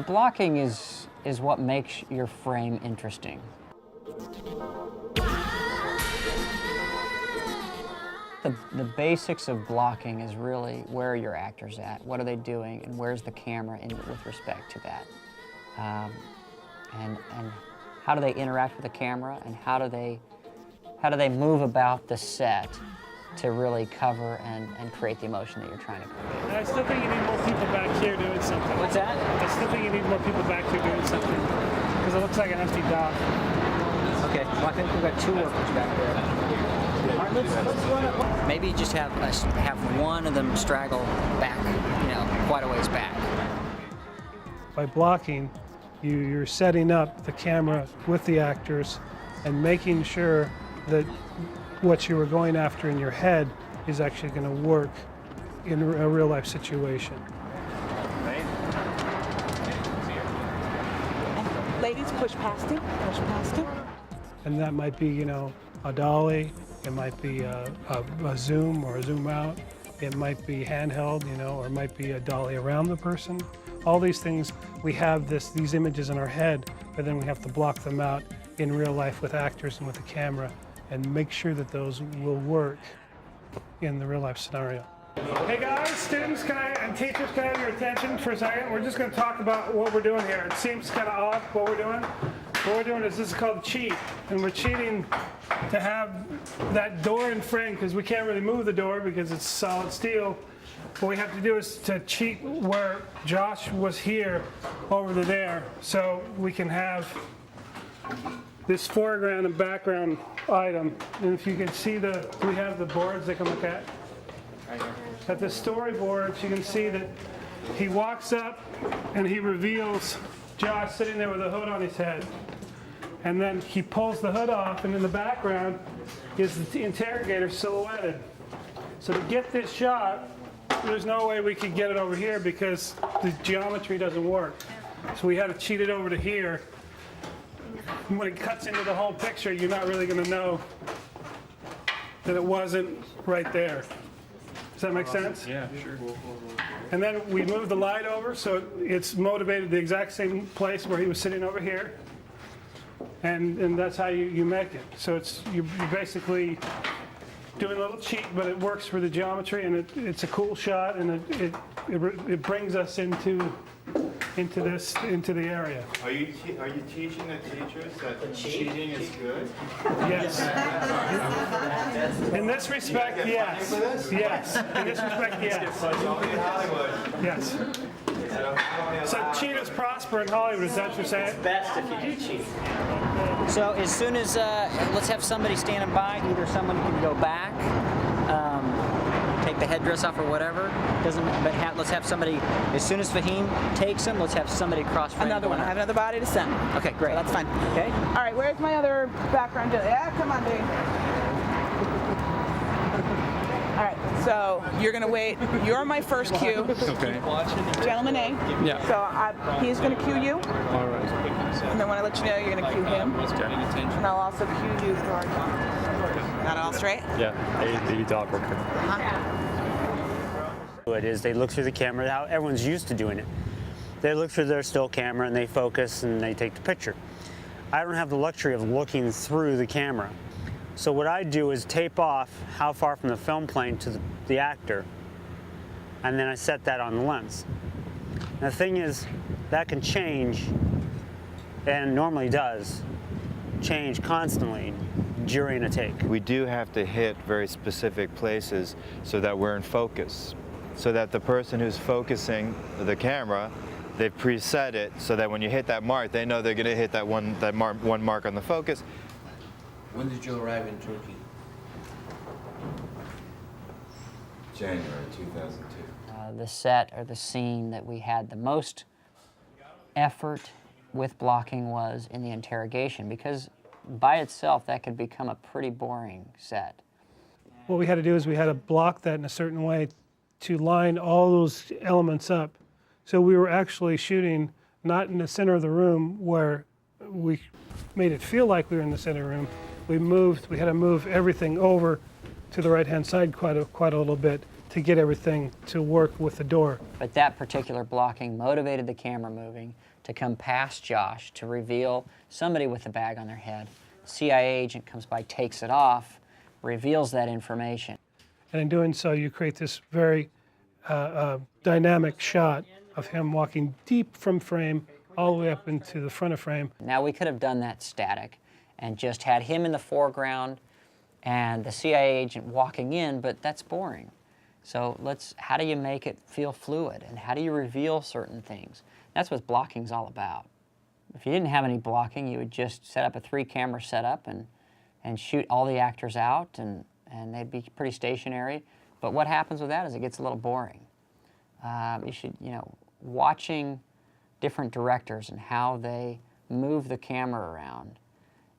Blocking is what makes your frame interesting. The basics of blocking is really where are your actors at, what are they doing, and where's the camera with respect to that. And how do they interact with the camera, and how do they move about the set to really cover and create the emotion that you're trying to create. And I still think you need more people back here doing something. What's that? I still think you need more people back here doing something, because it looks like an empty dock. Okay, well, I think we've got 2 workers back there. All right, let's run it. Maybe just have one of them straggle back, quite a ways back. By blocking, you're setting up the camera with the actors and making sure that what you were going after in your head is actually going to work in a real life situation. Ladies, push past him, push past him. And that might be, a dolly, it might be a zoom or a zoom out, it might be handheld, or it might be a dolly around the person. All these things, we have these images in our head, but then we have to block them out in real life with actors and with the camera and make sure that those will work in the real life scenario. Hey guys, students and teachers, can I have your attention for a second? We're just going to talk about what we're doing here. It seems kind of odd what we're doing. What we're doing is this is called cheat, and we're cheating to have that door in frame because we can't really move the door because it's solid steel. What we have to do is to cheat where Josh was here over to there, so we can have this foreground and background item. And if you can see we have the boards they can look at. At the storyboards, you can see that he walks up and he reveals Josh sitting there with a hood on his head. And then he pulls the hood off, and in the background is the interrogator silhouetted. So to get this shot, there's no way we could get it over here because the geometry doesn't work. So we had to cheat it over to here. And when it cuts into the whole picture, you're not really going to know that it wasn't right there. Does that make sense? Yeah, sure. And then we moved the light over so it's motivated the exact same place where he was sitting over here. And that's how you make it. So you're basically doing a little cheat, but it works for the geometry, and it's a cool shot, and it brings us into the area. Are you teaching the teachers that cheating is good? Yes. In this respect, yes. Yes. In this respect, yes. Yes. So cheaters prosper in Hollywood, is that what you're saying? It's best if you do cheat. So as soon as, let's have somebody standing by, either someone can go back, take the headdress off or whatever, let's have somebody, as soon as Fahim takes him, let's have somebody cross frame. Another one, I have another body to send. Okay, great. So that's fine. Okay. All right, where's my other background? Yeah, come on, Dave. All right, so you're gonna wait. You're my first cue. Okay. Gentleman A. Yeah. So he's gonna cue you, All right. and then when I let you know, you're gonna cue him. And I'll also cue you for Got it all straight? Yeah, the dog worker. It is, they look through the camera, how everyone's used to doing it. They look through their still camera and they focus and they take the picture. I don't have the luxury of looking through the camera. So what I do is tape off how far from the film plane to the actor, and then I set that on the lens. And the thing is, that can change, and normally does, change constantly during a take. We do have to hit very specific places so that we're in focus. So that the person who's focusing the camera, they've preset it so that when you hit that mark, they know they're going to hit that one mark on the focus. When did you arrive in Turkey? January 2002. The set or the scene that we had the most effort with blocking was in the interrogation, because by itself that could become a pretty boring set. What we had to do is we had to block that in a certain way to line all those elements up. So we were actually shooting not in the center of the room where we made it feel like we were in the center room. We had to move everything over to the right-hand side quite a little bit to get everything to work with the door. But that particular blocking motivated the camera moving to come past Josh to reveal somebody with a bag on their head. CIA agent comes by, takes it off, reveals that information. And in doing so, you create this very dynamic shot of him walking deep from frame all the way up into the front of frame. Now we could have done that static and just had him in the foreground and the CIA agent walking in, but that's boring. So how do you make it feel fluid, and how do you reveal certain things? That's what blocking's all about. If you didn't have any blocking, you would just set up a 3-camera setup and shoot all the actors out, and they'd be pretty stationary. But what happens with that is it gets a little boring. You should, watching different directors and how they move the camera around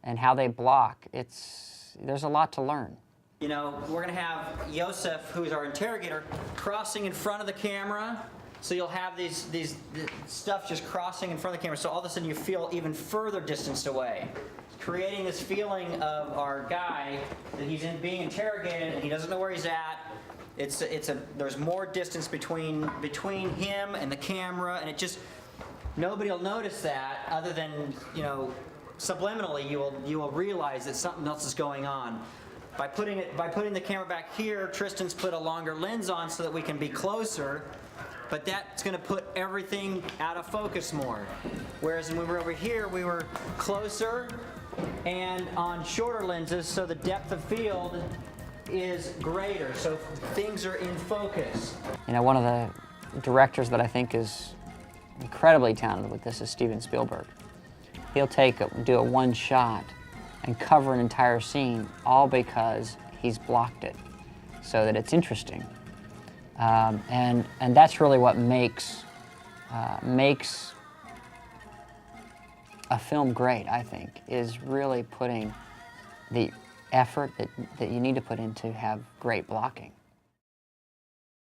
and how they block, there's a lot to learn. We're going to have Yosef, who's our interrogator, crossing in front of the camera. So you'll have these stuff just crossing in front of the camera. So all of a sudden you feel even further distanced away, creating this feeling of our guy that he's being interrogated and he doesn't know where he's at. There's more distance between him and the camera, and nobody will notice that other than subliminally you will realize that something else is going on. By putting the camera back here, Tristan's put a longer lens on so that we can be closer, but that's going to put everything out of focus more. Whereas when we were over here, we were closer and on shorter lenses, so the depth of field is greater, so things are in focus. One of the directors that I think is incredibly talented with this is Steven Spielberg. He'll do a one shot and cover an entire scene, all because he's blocked it, so that it's interesting. And that's really what makes a film great, I think, is really putting the effort that you need to put in to have great blocking.